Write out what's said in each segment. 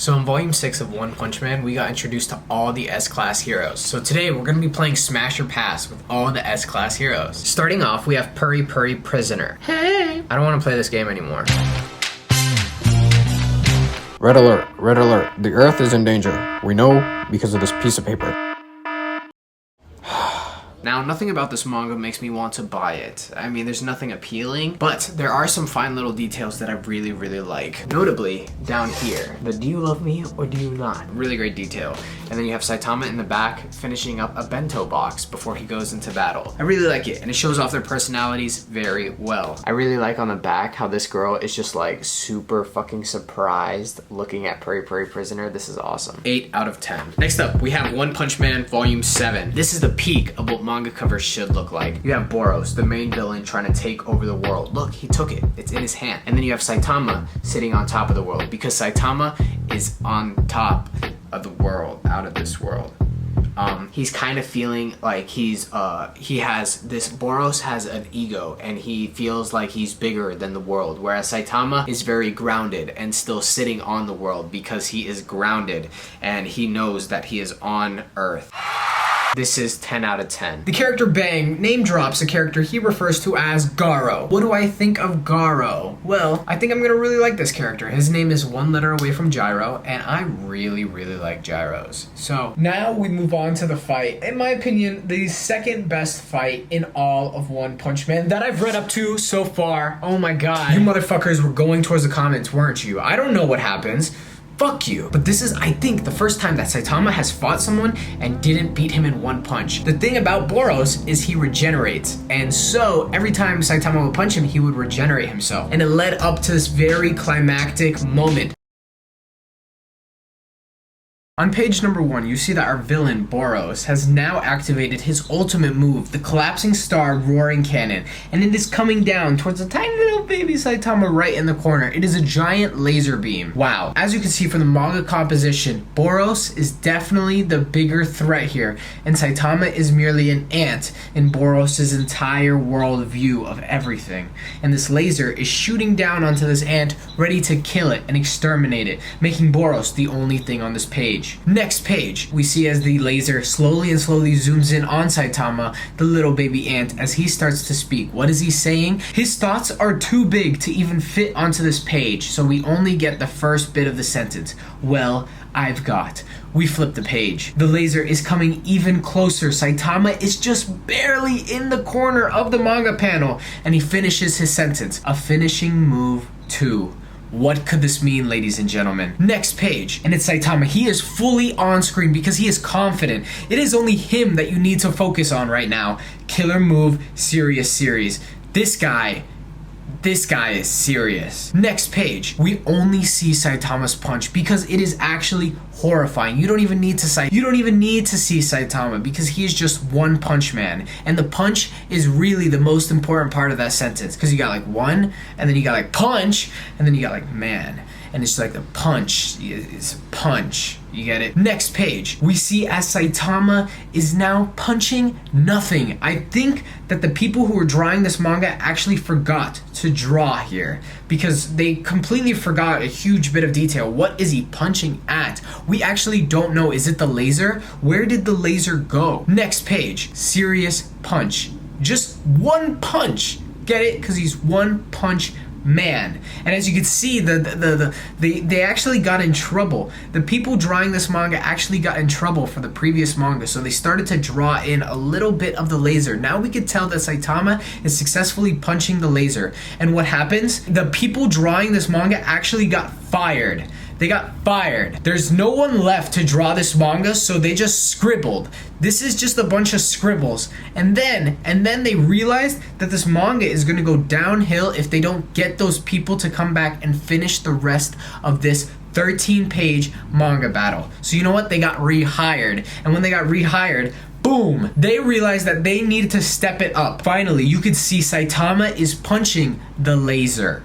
So in Volume 6 of One Punch Man, we got introduced to all the S-Class heroes. So today we're going to be playing Smash or Pass with all the S-Class heroes. Starting off, we have Puri Puri Prisoner. Hey! I don't want to play this game anymore. Red alert, red alert. The Earth is in danger. We know because of this piece of paper. Now, nothing about this manga makes me want to buy it. I mean, there's nothing appealing, but there are some fine little details that I really, really like. Notably, down here, the do you love me or do you not? Really great detail. And then you have Saitama in the back finishing up a bento box before he goes into battle. I really like it, and it shows off their personalities very well. I really like on the back how this girl is just like super fucking surprised looking at Puri Puri Prisoner. This is awesome. 8 out of 10. Next up, we have One Punch Man Volume 7. This is the peak of what manga covers should look like. You have Boros, the main villain, trying to take over the world. Look, he took it. It's in his hand. And then you have Saitama sitting on top of the world because Saitama is on top of the world, out of this world. He's kind of feeling like Boros has an ego and he feels like he's bigger than the world, whereas Saitama is very grounded and still sitting on the world because he is grounded and he knows that he is on Earth. This is 10 out of 10. The character Bang name drops a character he refers to as Garo. What do I think of Garo? Well, I think I'm gonna really like this character. His name is one letter away from Gyro, and I really, really like gyros. So now we move on to the fight. In my opinion, the second best fight in all of One Punch Man that I've read up to so far. Oh my god. You motherfuckers were going towards the comments, weren't you? I don't know what happens. Fuck you. But this is, I think, the first time that Saitama has fought someone and didn't beat him in one punch. The thing about Boros is he regenerates. And so every time Saitama would punch him, he would regenerate himself. And it led up to this very climactic moment. On page number 1, you see that our villain, Boros, has now activated his ultimate move, the Collapsing Star Roaring Cannon, and it is coming down towards a tiny little baby Saitama right in the corner. It is a giant laser beam. Wow. As you can see from the manga composition, Boros is definitely the bigger threat here, and Saitama is merely an ant in Boros' entire world view of everything. And this laser is shooting down onto this ant, ready to kill it and exterminate it, making Boros the only thing on this page. Next page, we see as the laser slowly zooms in on Saitama, the little baby ant, as he starts to speak. What is he saying? His thoughts are too big to even fit onto this page, so we only get the first bit of the sentence. Well, I've got. We flip the page. The laser is coming even closer. Saitama is just barely in the corner of the manga panel, and he finishes his sentence. A finishing move too. What could this mean, ladies and gentlemen? Next page, and it's Saitama. He is fully on screen because he is confident. It is only him that you need to focus on right now. Killer move, serious series. This guy is serious. Next page, we only see Saitama's punch because it is actually horrifying. You don't even need to see Saitama because he is just One Punch Man, and the punch is really the most important part of that sentence because you got like one, and then you got like punch, and then you got like man, and it's like the punch is punch. You get it? Next page, we see as Saitama is now punching nothing. I think that the people who were drawing this manga actually forgot to draw here because they completely forgot a huge bit of detail. What is he punching at? We actually don't know. Is it the laser? Where did the laser go? Next page, serious punch. Just one punch. Get it? Because he's One Punch Man. And as you can see, they actually got in trouble. The people drawing this manga actually got in trouble for the previous manga, so they started to draw in a little bit of the laser. Now we can tell that Saitama is successfully punching the laser. And what happens? The people drawing this manga actually got fired. They got fired. There's no one left to draw this manga, so they just scribbled. This is just a bunch of scribbles. And then they realized that this manga is gonna go downhill if they don't get those people to come back and finish the rest of this 13-page manga battle. So you know what? They got rehired. And when they got rehired, boom, they realized that they needed to step it up. Finally, you could see Saitama is punching the laser.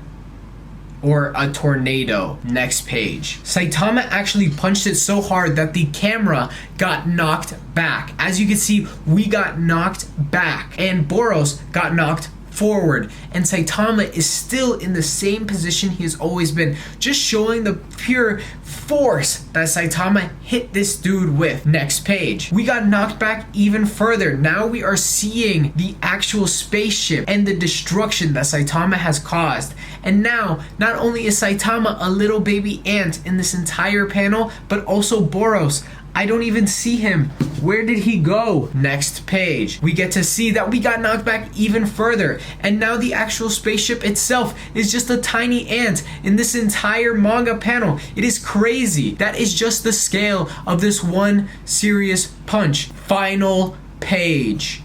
Or a tornado. Next page. Saitama actually punched it so hard that the camera got knocked back. As you can see, we got knocked back. And Boros got knocked forward, and Saitama is still in the same position he has always been, just showing the pure force that Saitama hit this dude with. Next page. We got knocked back even further. Now we are seeing the actual spaceship and the destruction that Saitama has caused. And now, not only is Saitama a little baby ant in this entire panel, but also Boros. I don't even see him. Where did he go? Next page. We get to see that we got knocked back even further. And now the actual spaceship itself is just a tiny ant in this entire manga panel. It is crazy. That is just the scale of this one serious punch. Final page.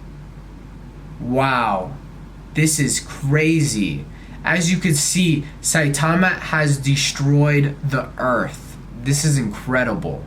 Wow. This is crazy. As you can see, Saitama has destroyed the Earth. This is incredible.